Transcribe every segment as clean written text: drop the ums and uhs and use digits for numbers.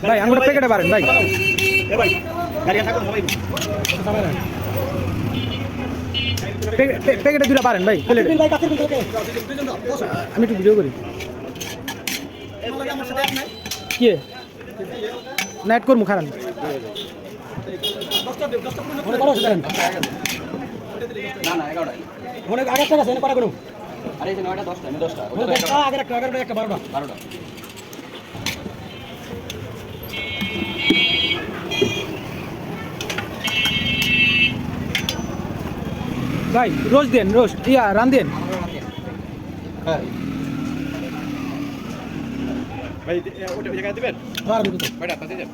ভাই আঙ্গুর প্যাকেটে পারেন ভাই প্যাকেটে দুটা পারেন ভাই আমি একটু ভিডিও করি কি নাইট করবো খারান ভাই রোজ দেন রোজ ইয়া রান দেন ভাই ওটা ওই জায়গায় দিবেন ভাই আপনি দেন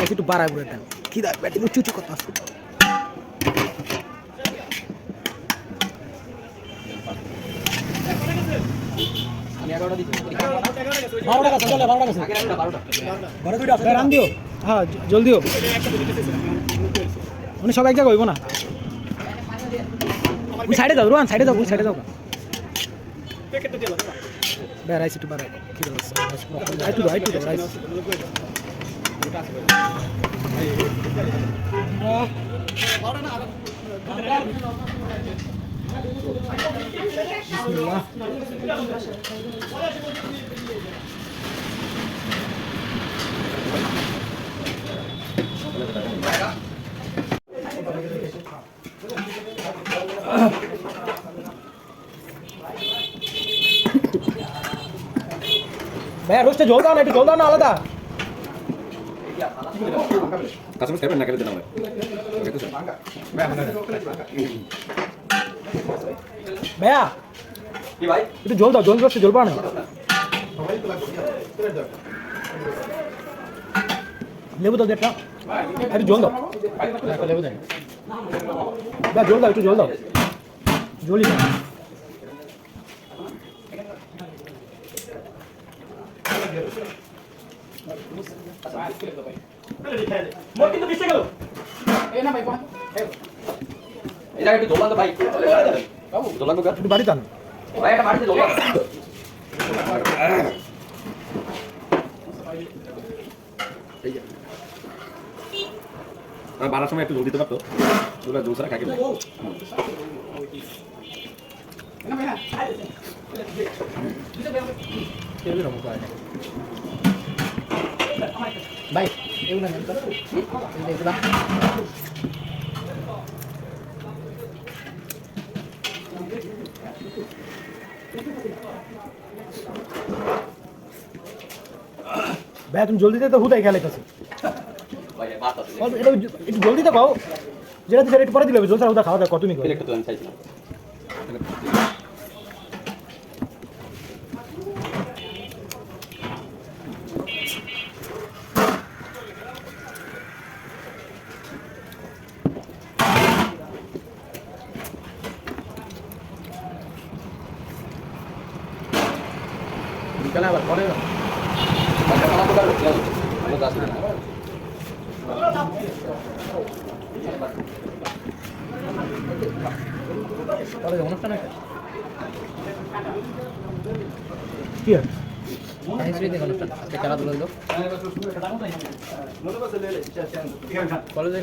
একটু বাড়ায় করে দেন কি দা ব্যাটিং উঁচু কথা আমি 11টা দিছি 12টা কাছে চলে 12টা কাছে আগে 12টা 12টা আছে রান দিও হ্যাঁ জলদিও উনি সব এক জায়গায় হইব না ওই সাইডে যাও রোহান সাইডে যাও ওই সাইডে যাও রাইস একটু বাড়াই কি রাইস রাইস বিসমিল্লাহ ভাই রোস্টে জল দাও না একটু জল দাও না আলাদা কাস্টমার খাবেন না খেতে দেন ভাই ভাইয়া কি ভাই একটু জল দাও জল রোস্টে জল পাও না লেবু দাও একটা একটু জল দাও লেবু দাও ভাই জল দাও একটু জল দাও জলই দাও মোট কিন্তু পিছে গেল এই না ভাই কোন এটা একটু দোলান তো ভাই বাবু দোলান তো একটু বাড়ি দাও ভাই এটা বাড়িতে দোলান আর বাড়ার সময় একটু জল দিতে পারতো ওরা জল ছাড়া খাকে ভাই এগুলো নেন এগুলো ভাই তুমি জলদি তো হুদাই খেলে কাছে ভাই বাত আছে এটা একটু জলদি তো খাও যেটা সেটা একটু পরে দিলে জল ছাড়া হুদা খাওয়া দাও কত তুমি একটু তো আমি চাইছিলাম বিকালে আবার পরে বাচ্চা খানা তো কারো আমরা দাস না পরে অনুষ্ঠান আছে কি আছে সাংস্কৃতিক অনুষ্ঠান আজকে খেলাধুলা দিল কলেজে